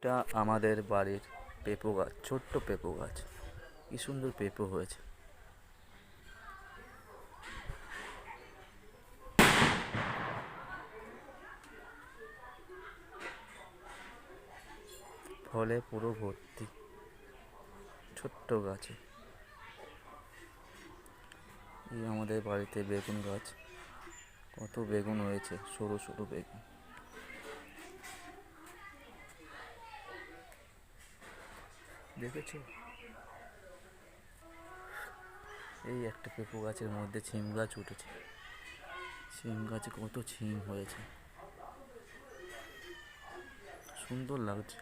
এটা আমাদের বাড়ির পেঁপো গাছ, ছোট্ট পেঁপো গাছ। কি সুন্দর পেঁপো হয়েছে। ফলে পুরো ভর্তি, ছোট্ট গাছে। এই আমাদের বাড়িতে বেগুন গাছ, কত বেগুন হয়েছে, সরু সরু বেগুন। দেখেছো? এই একটা পেঁপো গাছের মধ্যে ছিম গাছ উঠেছে। ছিম গাছে কত ছিম হয়েছে, সুন্দর লাগছে।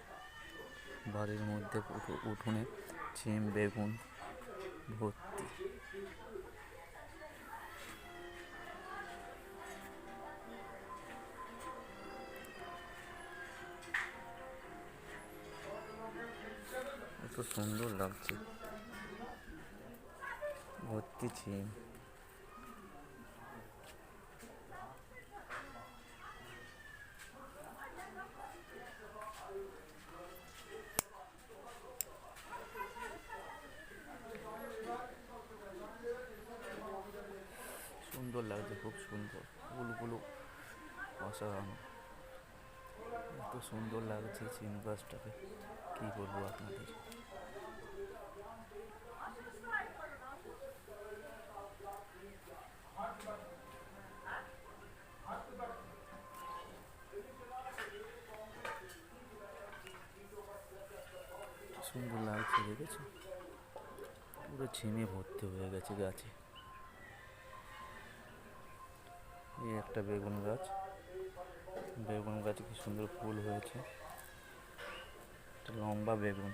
বাড়ির মধ্যে উঠোনে ছিম বেগুন ভর্তি। এত সুন্দর লাগছে, ভর্তি ছিম। সুন্দর লাগছে, খুব সুন্দর। ফুলগুলো অসাধারণ। এত সুন্দর লাগছে সিম গাছটাকে, কী বলবো আপনাদের। সুন্দর লাগছে, দেখেছো? পুরো ছিমে ভর্তি হয়ে গেছে গাছে। এই একটা বেগুন গাছ, বেগুন গাছে কি সুন্দর ফুল হয়েছে। একটা লম্বা বেগুন।